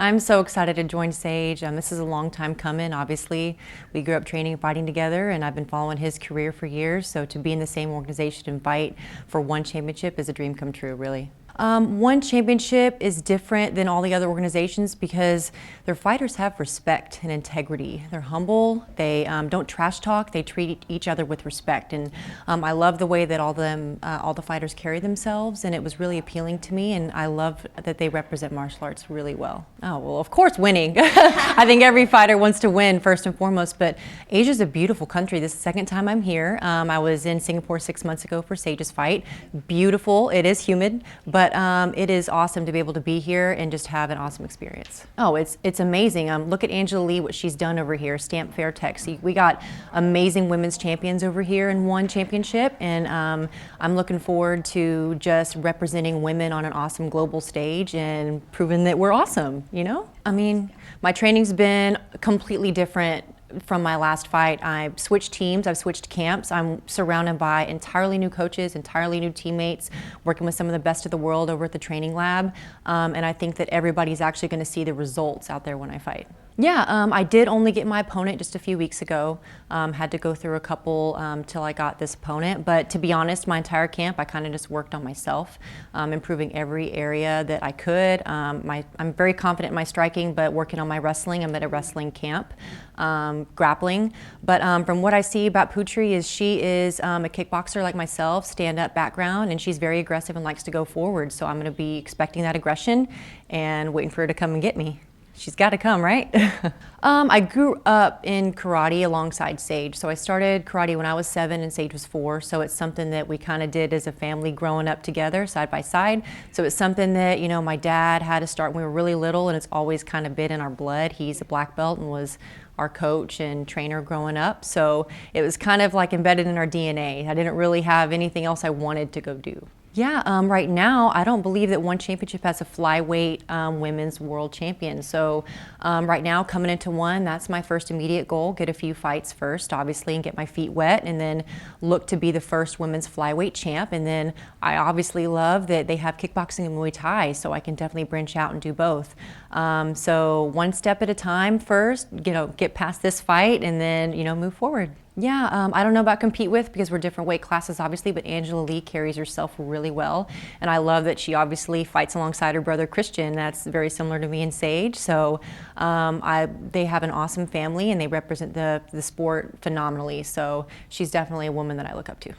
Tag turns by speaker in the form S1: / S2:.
S1: I'm so excited to join Sage. This is a long time coming, obviously. We grew up training and fighting together, and I've been following his career for years, so to be in the same organization and fight for one championship is a dream come true, really. One championship is different than all the other organizations because their fighters have respect and integrity. They're humble, they don't trash talk, they treat each other with respect. And I love the way that all the fighters carry themselves, and it was really appealing to me, and I love that they represent martial arts really well. Oh, well, of course, winning. I think every fighter wants to win first and foremost, but Asia's a beautiful country. This is the second time I'm here. I was in Singapore 6 months ago for Sage's fight. Beautiful, it is humid, but it is awesome to be able to be here and just have an awesome experience. Oh, it's amazing. Look at Angela Lee, what she's done over here, Stamp Fair Tech. See, we got amazing women's champions over here in one championship, and I'm looking forward to just representing women on an awesome global stage and proving that we're awesome, you know? I mean, my training's been completely different from my last fight. I've switched teams, I've switched camps. I'm surrounded by entirely new coaches, entirely new teammates, working with some of the best of the world over at the training lab. And I think that everybody's actually going to see the results out there when I fight. Yeah, I did only get my opponent just a few weeks ago. Had to go through a couple till I got this opponent. But to be honest, my entire camp, I kind of just worked on myself, improving every area that I could. I'm very confident in my striking, but working on my wrestling. I'm at a wrestling camp, grappling. But from what I see about Putri is she is a kickboxer like myself, stand-up background, and she's very aggressive and likes to go forward. So I'm going to be expecting that aggression and waiting for her to come and get me. She's got to come, right? I grew up in karate alongside Sage. So I started karate when I was 7 and Sage was 4. So it's something that we kind of did as a family growing up together, side by side. So it's something that, you know, my dad had to start when we were really little, and it's always kind of been in our blood. He's a black belt and was our coach and trainer growing up. So it was kind of like embedded in our DNA. I didn't really have anything else I wanted to go do. Yeah, right now, I don't believe that one championship has a flyweight women's world champion. So right now, coming into one, that's my first immediate goal. Get a few fights first, obviously, and get my feet wet, and then look to be the first women's flyweight champ. And then I obviously love that they have kickboxing and Muay Thai, so I can definitely branch out and do both. So one step at a time first, you know, get past this fight, and then, you know, move forward. Yeah, I don't know about compete with because we're different weight classes, obviously, but Angela Lee carries herself really well. And I love that she obviously fights alongside her brother Christian. That's very similar to me and Sage. So they have an awesome family and they represent the sport phenomenally. So she's definitely a woman that I look up to.